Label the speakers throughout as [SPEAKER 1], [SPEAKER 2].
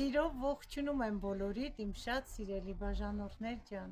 [SPEAKER 1] Սիրով ողջունում եմ բոլորիդ, իմ շատ սիրելի բաժանորդներ ջան,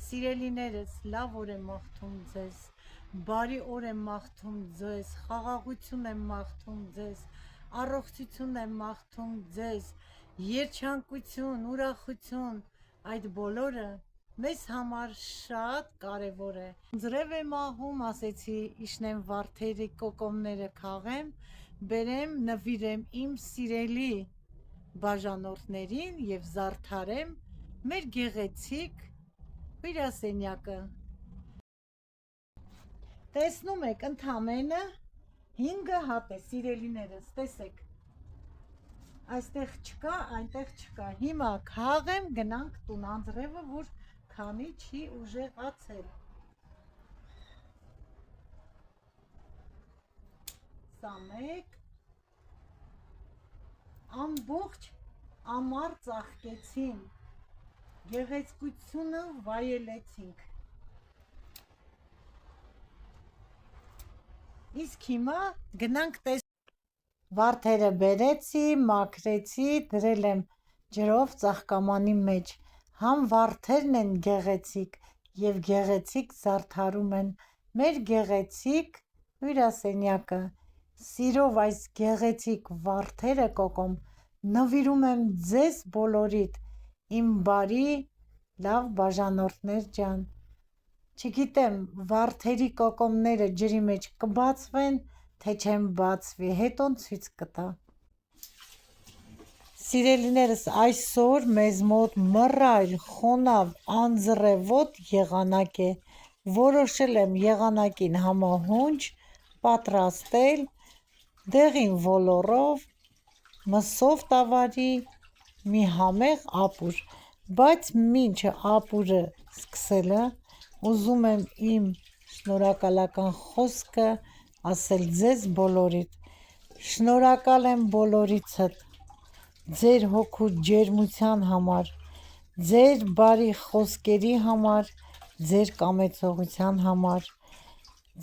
[SPEAKER 1] սիրելիներս, լավ օր եմ մաղթում ձեզ, բարի օր եմ մաղթում ձեզ, խաղաղություն եմ մաղթում ձեզ, առողջություն եմ մաղթում ձեզ, երջանկություն, ուրախություն, այդ բոլորը մեզ համար շատ կարևոր է։ Ձրև եմ ահում, ասեցի իշնեմ վարդերի կոկոմները քաղեմ, բերեմ նվիրեմ իմ սիրելի բաժանորդներին և զարդարեմ մեր գեղեցիկ հյուրասենյակը։ Տեսնում եք, ընդամենը 5 հատ է, սիրելիներս, տեսեք, այստեղ չկա, այնտեղ չկա, հիմա քաղեմ, գնանք տուն, անձրևը, որ քանի չի ուժեղացել։ Սա մեկ, ամբողջ ամառ ծաղկեցին, գեղեցկությունը վայելեցինք։ Իսկ հիմա գնանք վարդերը բերեցի, մաքրեցի, դրել եմ ջրով ծաղկամանի մեջ, համ վարդերն են գեղեցիկ և գեղեցիկ զարդարում են մեր գեղեցիկ հյուրասենյակը։ Սիրով այս գեղեցիկ վարդերը կոկոմ նվիրում եմ ձեզ բոլորիդ, իմ բարի լավ բաժանորդներ ջան։ Չգիտեմ, վարդերի կոկոմները ջրի մեջ կբացվեն, թե չեն բացվի, հետո ցույց կտա։ Սիրելիներս, այսօր մեզ մոտ մռայլ, խոնավ, անձրևոտ եղանակ է, որոշել եմ եղանակին համահունչ պատրաստել դեղին ոլորով մսով տավարի մի համեղ ապուր, բայց մինչ ապուրը սկսելը ուզում եմ իմ շնորհակալական խոսքը ասել ձեզ բոլորիդ։ Շնորհակալ եմ բոլորիցդ ձեր հոգու ջերմության համար, ձեր բարի խոսքերի համար, ձեր կամեցողության համար։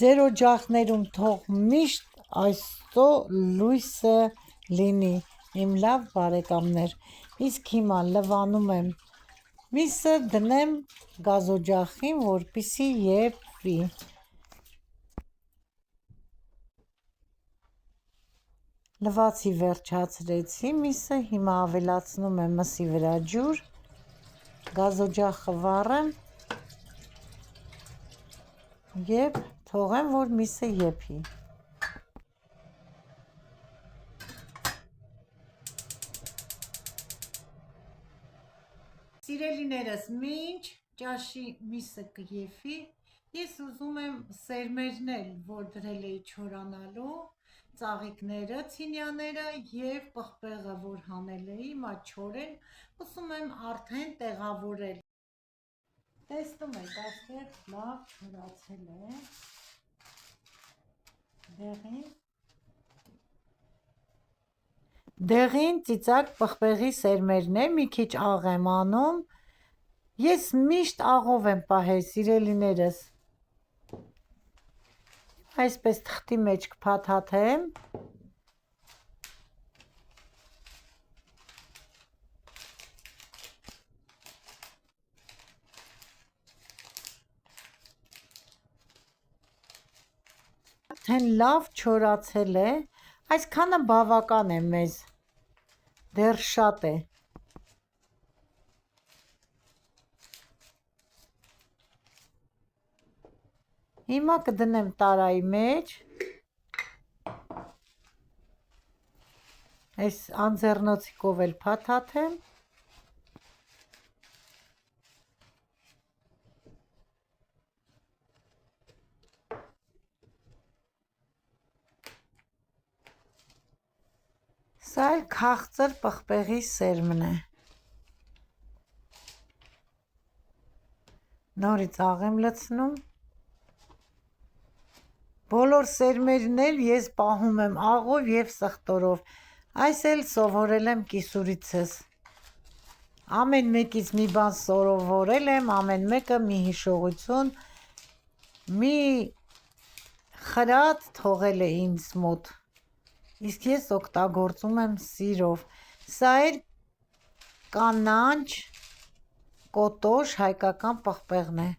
[SPEAKER 1] Ձեր օջախներում թող միշտ Աստծո լույսը լինի, իմ լավ բարեկամներ։ Իսկ հիմա լվանում եմ միսը դնեմ գազօջախին, որպեսզի եփվի։ Լվացի վերջացրեցի միսը, հիմա ավելացնում եմ մսի վրա ջուր, գազօջախը վառեմ և թողեմ, որ միսը եփի։ Սիրելիներս, մինչ ճաշի միսը կեփի, ես ուզում եմ սերմերն որ դրել էի չորանալու, ծաղիկները, ցինյաները և պղպեղը, որ հանել էի, հիմա չորեն, ուզում եմ արդեն տեղավորել։ Տեսնում եք, այստեղ լավ չորացել է, դեղին ծիծակ պղպեղի սերմերն է, մի քիչ աղ եմ անում, ես միշտ աղով եմ պահել, սիրելիներս, այսպես թղթի մեջ կփաթաթեմ, արդեն լավ չորացել է, այսքանը բավական է մեզ, դեռ շատ է։ Հիմա կդնեմ տարայի մեջ, այս անձեռնոցիկով էլ փաթաթեմ, սա էլ քաղցր պղպեղի սերմն է, նորից աղ եմ լցնում, բոլոր սերմերն էլ ես պահում եմ աղով և սխտորով, այս էլ սովորել եմ կիսուրիցս, ամեն մեկից մի բան սովորել եմ, ամեն մեկը մի հիշողություն, մի խրատ թողել է ինձ մոտ, իսկ ես օգտագործում եմ սիրով, սա էլ կանանչ կոտոշ հայկական պղպեղն է։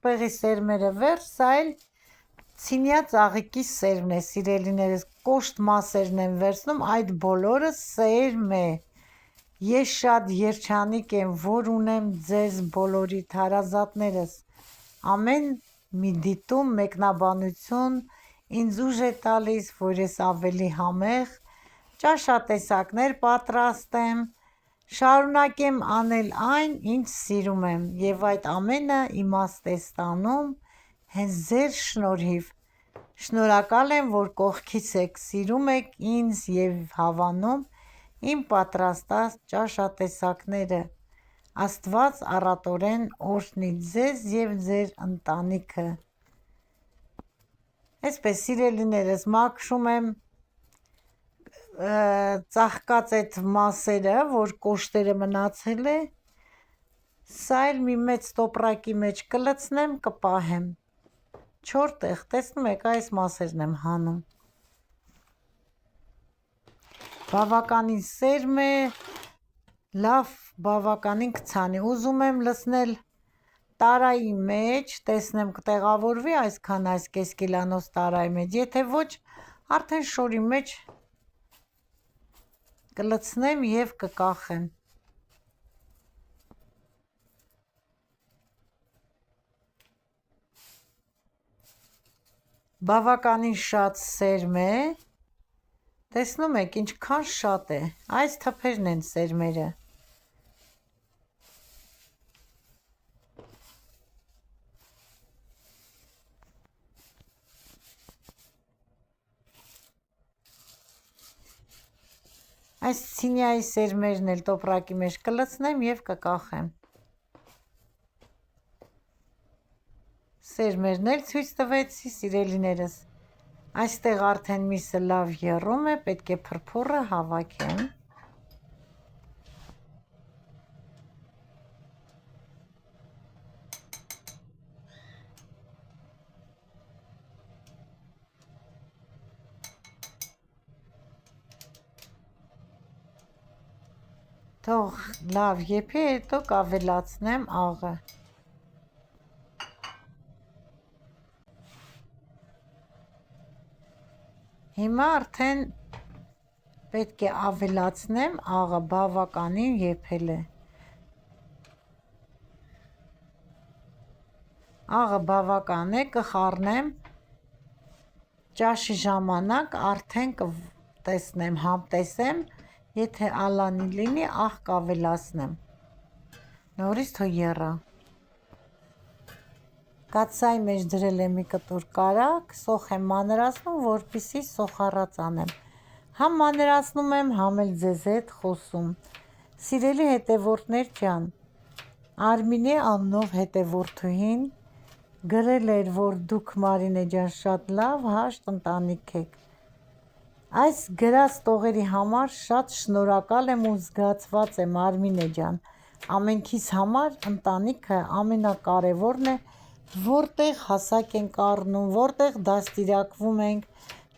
[SPEAKER 1] Պղպեղի սերմերը վեր, սա էլ ցինյա ծաղիկի սերմն է, սիրելիներս, կոշտ մասերն եմ վերցնում, այդ բոլորը սերմ է։ Ես շատ երջանիկ եմ, որ ունեմ ձեզ բոլորիդ հարազատներս։ Ամեն մի դիտում մեկնաբանություն ինձ ուժ է տալիս, որ ես ավելի համեղ ճաշատեսակներ պատրաստեմ, շարունակեմ անել այն, ինչ սիրում եմ, և այդ ամենը իմաստ է ստանում հենց ձեր շնորհիվ։ Շնորհակալ եմ, որ կողքից եք, սիրում եք ինձ և հավանում իմ պատրաստած ճաշատեսակները։ Աստված առատորեն օրհնի ձեզ և ձեր ընտանիքը։ Այսպես, սիրելիներս, մաքրում եմ ծաղկած այդ մասերը, որ կոշտերը մնացել է, սա էլ մի մեծ տոպրակի մեջ կլցնեմ, կպահեմ 4 տեղ, տեսնում եք, այս մասերն եմ հանում։ Բավականին սերմ է, լավ բավականին կցանի, ուզում եմ լցնել տարայի մեջ, տեսնեմ կտեղավորվի այսքան այս կես կիլանոց տարայի մեջ, եթե ոչ, արդեն շորի մեջ կլցնեմ և կկախեմ։ Բավականին շատ սերմ է, տեսնում եք ինչքան շատ է, այս թփերն են սերմերը։ Այս ցինյայի սերմերն էլ տոպրակի մեջ կլցնեմ և կկախեմ։ Սերմերն էլ ցույց տվեցի, սիրելիներս։ Այստեղ արդեն միսը լավ եռում է, պետք է փրփուրը հավաքեմ։ Թող լավ եփի, հետո կավելացնեմ աղը։ Հիմա արդեն պետք է ավելացնեմ աղը, բավականին եփել է։ Աղը բավական է, կխառնեմ, ճաշի ժամանակ արդեն կտեսնեմ, համտեսեմ, եթե ալանի լինի, աղ կավելացնեմ։ Նորից թող եռա։ Կաթսայի մեջ դրել եմ մի կտոր կարագ, սոխ եմ մանրացնում, որպեսզի սոխառած անեմ։ Համ մանրացնում եմ, համ էլ ձեզ հետ խոսում։ Սիրելի հետևորդներ ջան, Արմինե անունով հետևորդուհին գրել էր, որ դուք Մարինե ջան շատ լավ հաշտ ընտանիք եք։ Այս գրած տողերի համար շատ շնորհակալ եմ ու զգացված եմ, Արմինե ջան։ Ամենքիս համար ընտանիքը ամենակարևորն է, որտեղ հասակ ենք առնում, որտեղ դաստիարակվում ենք,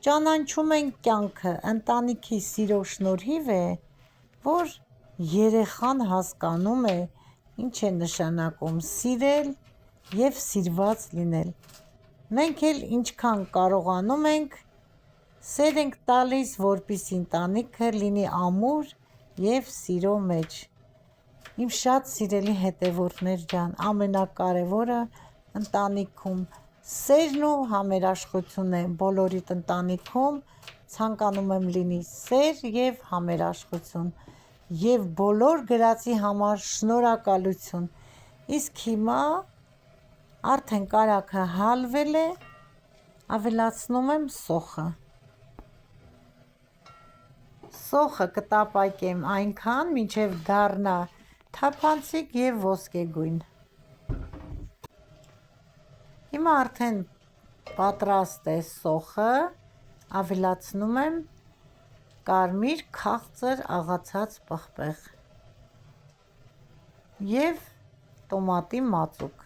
[SPEAKER 1] ճանաչում ենք կյանքը, ընտանիքի սիրո շնորհիվ է, որ երեխան հասկանում է ինչ է նշանակում սիրել և սիրված լինել։ Մենք էլ ինչքան կարողանում ենք, սեր ենք տալիս, որպեսզի ընտանիքը լինի ամուր և սիրո մեջ։ Իմ շատ սիրելի հետևորդներ ջան, ամենակարևորը ընտանիքում սերն ու համերաշխությունն է, բոլորիդ ընտանիքում ցանկանում եմ լինի սեր և համերաշխություն, և բոլոր գրածի համար շնորհակալություն։ Իսկ հիմա արդեն կարագը հալվել է, ավելացնում եմ սոխը։ Սոխը կտապակեմ այնքան, մինչև դառնա թափանցիկ և ոսկեգույն։ Հիմա արդեն պատրաստ է սոխը, ավելացնում եմ կարմիր քաղցր աղացած պղպեղ և տոմատի մածուկ,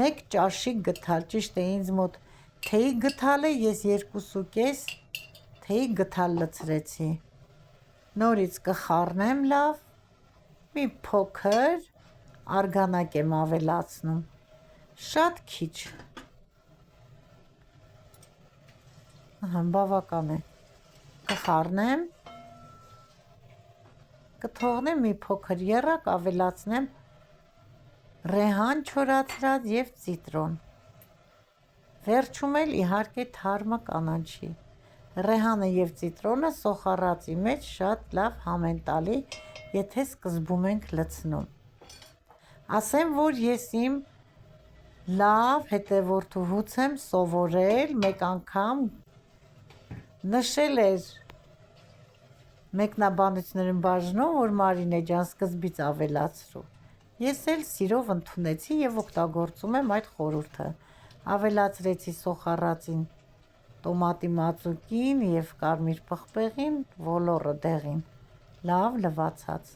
[SPEAKER 1] 1 ճաշիկ գդալ, ճիշտ է ինձ մոտ թեյի գդալ է, ես 2,5 թեյի գդալ լցրեցի, նորից կխառնեմ լավ, մի փոքր արգանակ եմ ավելացնում, շատ քիչ, բավական է, կխառնեմ, կթողնեմ մի փոքր եռակ, ավելացնեմ ռեհան չորացրած և ծիտրոն, վերջում էլ իհարկե թարմը կանաչի, ռեհանը և ծիտրոնը սոխառածի մեջ շատ լավ համ են տալի, եթե սկզբում ենք լցնում, ասեմ, որ ես իմ լավ հետևորդուհուց եմ սովորել, մեկ անգամ նշել էր մեկնաբանություններում բաժնում, որ Մարինե ջան սկզբից ավելացրու, ես էլ սիրով ընդունեցի և օգտագործում եմ այդ խորհուրդը, ավելացրեցի սոխառածին տոմատի մածուկին և կարմիր պղպեղին, ոլորը դեղին, լավ լվացած,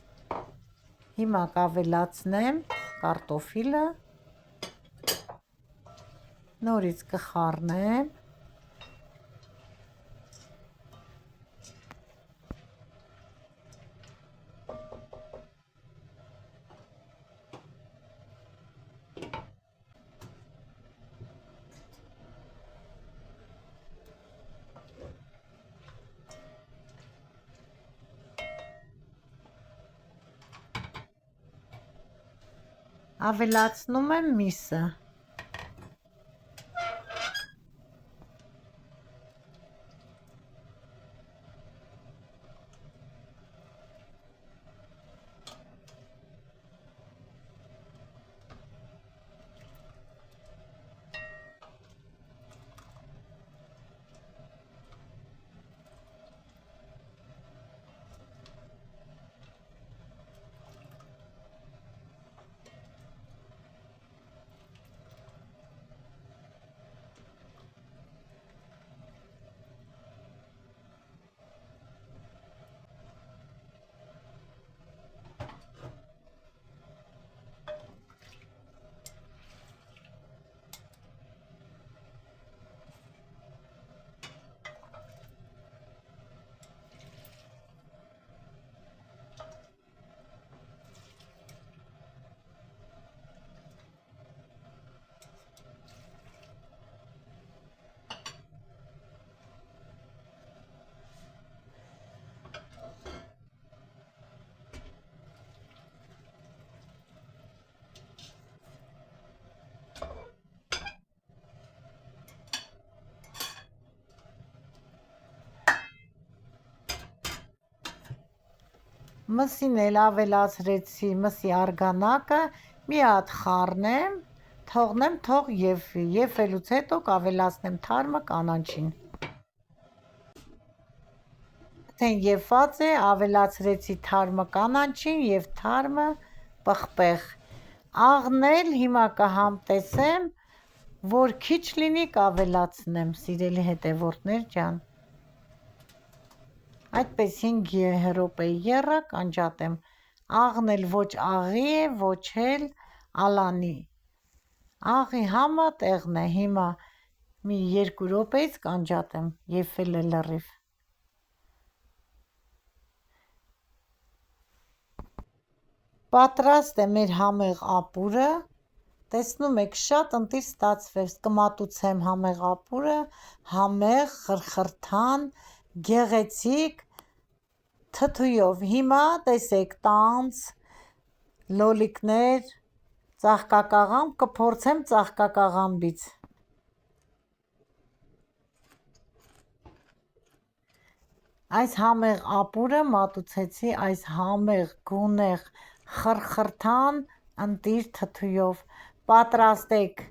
[SPEAKER 1] հիմա կավելացնեմ կարտոֆիլը, նորից կխառնեմ, ավելացնում եմ միսը, մսին էլ ավելացրեցի մսի արգանակը, մի հատ խառնեմ, թողնեմ թող եփվի, եփվելուց հետո կավելացնեմ թարմը կանաչին, արդեն եփված է, ավելացրեցի թարմը կանաչին և թարմը պղպեղ, աղն էլ հիմա կհամտեսեմ, որ քիչ լինի կավելացնեմ, սիրելի հետևորդներ ջան, այդպես 5 րոպե եռակ անջատեմ, աղն էլ ոչ աղի է, ոչ էլ ալանի, աղի համը տեղն է, հիմա մի 2 րոպեից կանջատեմ, եփվել է լրիվ, պատրաստ է մեր համեղ ապուրը, տեսնում եք շատ ընտիր ստացվեց, կմատուցեմ համեղ ապուրը, համեղ, խրխրթան, գեղեցիկ, թթույով, հիմա տեսեք տանձ, լոլիկներ, ծաղկակաղամբ, կփորձեմ ծաղկակաղամբից, այս համեղ ապուրը մատուցեցի այս համեղ, գունեղ, խրխրթան, ընտիր թթույով, պատրաստեք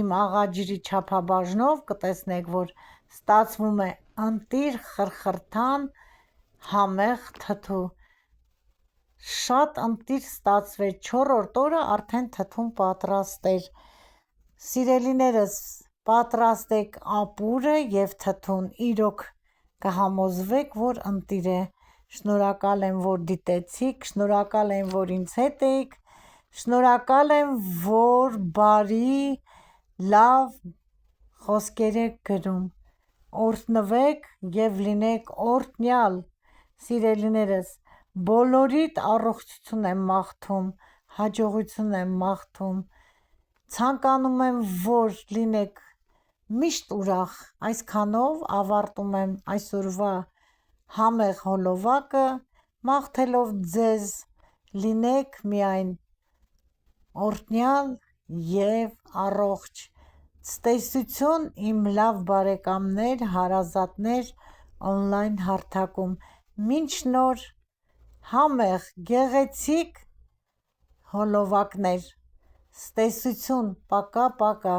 [SPEAKER 1] իմ աղաջրի չափաբաժնով, կտեսնեք, որ ստացվում է ընտիր խրխրթան, համեղ թթու, շատ ընտիր ստացվեց, 4-րդ օրը արդեն թթուն պատրաստ էր։ Սիրելիներս, պատրաստեք ապուրը և թթուն, իրոք կհամոզվեք, որ ընտիր է։ Շնորհակալ եմ, որ դիտեցիք, շնորհակալ եմ, որ ինձ հետ էիք, շնորհակալ եմ, որ բարի, լավ խոսքեր եք գրում։ Օրհնվեք և լինեք օրհնյալ, սիրելիներս, բոլորիդ առողջություն եմ մաղթում, հաջողություն եմ մաղթում, ցանկանում եմ, որ լինեք միշտ ուրախ։ Այսքանով ավարտում եմ այսօրվա համեղ հոլովակը, մաղթելով ձեզ լինեք միայն օրհնյալ և առողջ։ Ցտեսություն իմ լավ բարեկամներ, հարազատներ օնլայն հարթակում։ Մինչ նոր համեղ, գեղեցիկ հոլովակներ։ Ցտեսություն, պակա, պակա։